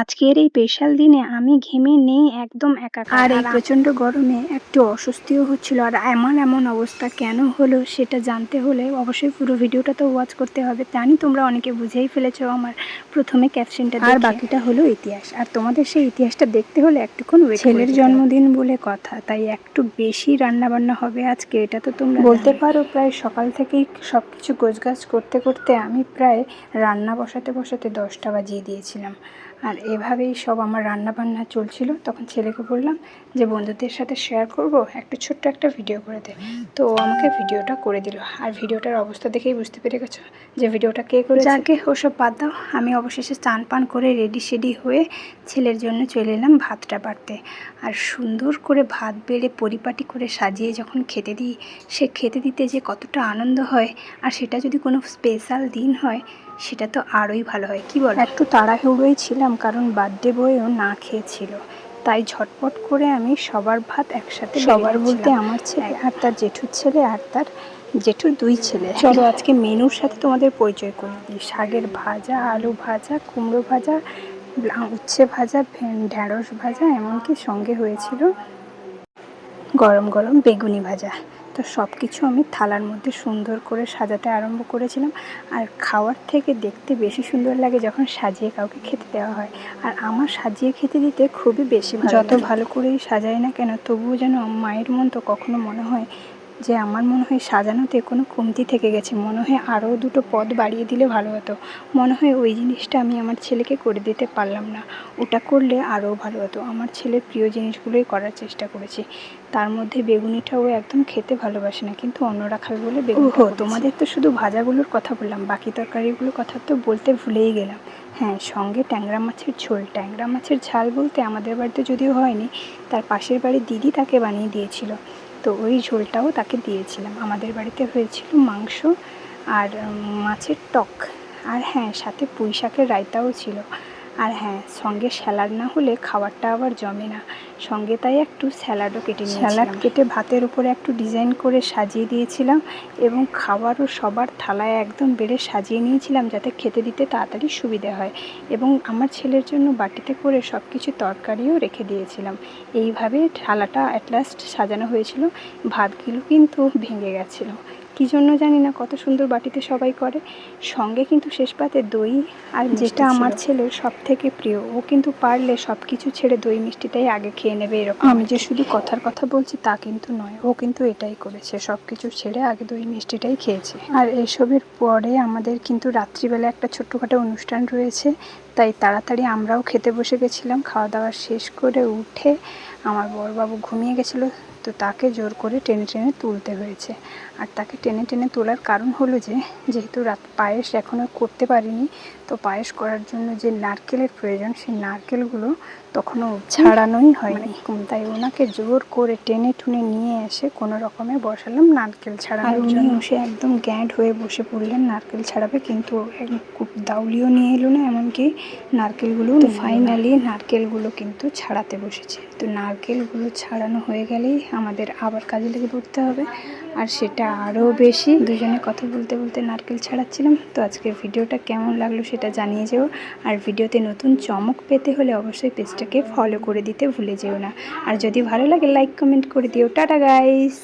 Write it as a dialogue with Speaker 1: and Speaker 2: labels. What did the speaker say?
Speaker 1: আজকের এই স্পেশাল দিনে আমি ঘেমে নেই একদম একাকার। আর এই প্রচণ্ড গরমে একটু অস্বস্তিও হচ্ছিল। আর এমন অবস্থা কেন হলো সেটা জানতে হলে অবশ্যই পুরো ভিডিওটা তো ওয়াচ করতে হবে। জানি তোমরা অনেকে বুঝেই ফেলেছো আমার প্রথমে ক্যাপশনটা, আর বাকিটা হলো ইতিহাস। আর তোমাদের সেই ইতিহাসটা দেখতে হলে একটুক্ষণ ছেলের জন্মদিন বলে কথা, তাই একটু বেশি রান্নাবান্না হবে আজকে, এটা তো তোমরা বলতে পারো। প্রায় সকাল থেকেই সব কিছু গোছগাছ করতে করতে আমি প্রায় রান্না বসাতে 10টা বাজিয়ে দিয়েছিলাম। আর এভাবেই সব আমার রান্নাবান্না চলছিল। তখন ছেলেকে বললাম যে বন্ধুদের সাথে শেয়ার করব, একটু ছোট্ট একটা ভিডিও করে দে। তো ও আমাকে ভিডিওটা করে দিল। আর ভিডিওটার অবস্থা দেখেই বুঝতে পেরে গেছো যে ভিডিওটা কে করেছে। যাকে ওসব বাদ দাও, আমি অবশেষে চান পান করে রেডি হয়ে ছেলের জন্য চলে এলাম ভাতটা বাড়তে। আর সুন্দর করে ভাত বেড়ে পরিপাটি করে সাজিয়ে যখন খেতে দিই, সে খেতে দিতে যে কতটা আনন্দ হয়। আর সেটা যদি কোনো স্পেশাল দিন হয় সেটা তো আরোই ভালো হয়, কি বল। একটু তাড়াহুড়োই ছিলাম কারণ বার্থডে বয়ও না খেয়েছিল, তাই ঝটপট করে আমি সবার ভাত একসাথে, সবার বলতে আমার ছেলে আর তার জেঠুর ছেলে আর তার জেঠুর 2 ছেলে। চলো আজকে মেনুর সাথে তোমাদের পরিচয় করে দিই। শাকের ভাজা, আলু ভাজা, কুমড়ো ভাজা, উচ্ছে ভাজা, ঢেঁড়স ভাজা, এমনকি সঙ্গে হয়েছিল গরম গরম বেগুনি ভাজা। তো সব কিছু আমি থালার মধ্যে সুন্দর করে সাজাতে আরম্ভ করেছিলাম। আর খাওয়ার থেকে দেখতে বেশি সুন্দর লাগে যখন সাজিয়ে কাউকে খেতে দেওয়া হয়। আর আমার সাজিয়ে খেতে দিতে খুবই বেশি ভালো। যত ভালো করেই সাজাই না কেন, তবুও যেন মায়ের মন তো কখনো মনে হয় যে আমার মনে হয় সাজানোতে কোনো কমতি থেকে গেছে, মনে হয় আরও 2টো পদ বাড়িয়ে দিলে ভালো হতো। মনে হয় ওই জিনিসটা আমি আমার ছেলেকে করে দিতে পারলাম না, ওটা করলে আরও ভালো হতো। আমার ছেলের প্রিয় জিনিসগুলোই করার চেষ্টা করেছি। তার মধ্যে বেগুনিটাও একদম খেতে ভালোবাসে না, কিন্তু অন্যরা খাবে বলে বেগুনিটা। তোমাদের তো শুধু ভাজাগুলোর কথা বললাম, বাকি তরকারিগুলোর কথা তো বলতে ভুলেই গেলাম। হ্যাঁ, সঙ্গে ট্যাংরা মাছের ঝোল। ট্যাংরা মাছের ঝাল বলতে আমাদের বাড়িতে যদিও হয়নি, তার পাশের বাড়ির দিদি তাকে বানিয়ে দিয়েছিল, তো ওই ঝোলটাও তাকে দিয়েছিলাম। আমাদের বাড়িতে হয়েছিল মাংস আর মাছের টক। আর হ্যাঁ, সাথে পুঁই শাকের রায়তাও ছিল। আর হ্যাঁ, সঙ্গে স্যালাড না হলে খাবারটা আবার জমে না। সঙ্গে তাই একটু স্যালাডও কেটে নিয়েছিলাম। স্যালাড কেটে ভাতের উপরে একটু ডিজাইন করে সাজিয়ে দিয়েছিলাম এবং খাবারও সবার থালায় একদম বেড়ে সাজিয়ে নিয়েছিলাম যাতে খেতে দিতে তাড়াতাড়ি সুবিধে হয়। এবং আমার ছেলের জন্য বাটিতে করে সব কিছু তরকারিও রেখে দিয়েছিলাম। এইভাবে থালাটা অ্যাট লাস্ট সাজানো হয়েছিল। ভাতগুলো কিন্তু ভেঙে গেছিলো, কী জন্য জানি না। কত সুন্দর বাটিতে সবাই করে। সঙ্গে কিন্তু শেষ পাতে দই আর, যেটা আমার ছেলের সব থেকে প্রিয়। ও কিন্তু পারলে সব কিছু ছেড়ে দই মিষ্টিটাই আগে খেয়ে নেবে এরকম। আমি যে শুধু কথার কথা বলছি তা কিন্তু নয়, ও কিন্তু এটাই করেছে, সব কিছু ছেড়ে আগে দই মিষ্টিটাই খেয়েছে। আর এসবের পরে আমাদের কিন্তু রাত্রিবেলা একটা ছোট্টখাটো অনুষ্ঠান রয়েছে, তাই তাড়াতাড়ি আমরাও খেতে বসে গেছিলাম। খাওয়া দাওয়া শেষ করে উঠে আমার বড়বাবু ঘুমিয়ে গেছিলো, তো তাকে জোর করে টেনে টেনে তুলতে হয়েছে। আর তাকে টেনে টেনে তোলার কারণ হলো যেহেতু পায়েস এখনও করতে পারিনি, তো পায়েস করার জন্য যে নারকেলের প্রয়োজন, সেই নারকেলগুলো তখনও ছাড়ানোই হয়নি। তাই ওনাকে জোর করে টেনে টুনে নিয়ে এসে কোনো রকমে বসালাম নারকেল ছাড়ানোর জন্য। আর উনি এসে একদম গ্যাঁট হয়ে বসে পড়লেন নারকেল ছাড়াবে, কিন্তু খুব দাউলিও নিয়ে এলো না, এমনকি নারকেলগুলো। তো ফাইনালি নারকেলগুলো কিন্তু ছাড়াতে বসেছে। তো নারকেলগুলো ছাড়ানো হয়ে গেলেই আমাদের আবার কাজে লেগে পড়তে হবে, আর সেটা আরও বেশি। দুজনে কথা বলতে বলতে নারকেল ছাড়াচ্ছিলাম। তো আজকের ভিডিওটা কেমন লাগলো সেটা জানিয়ে যেও। আর ভিডিওতে নতুন চমক পেতে হলে অবশ্যই পেজটাকে ফলো করে দিতে ভুলে যেও না। আর যদি ভালো লাগে লাইক কমেন্ট করে দিও। Tata guys.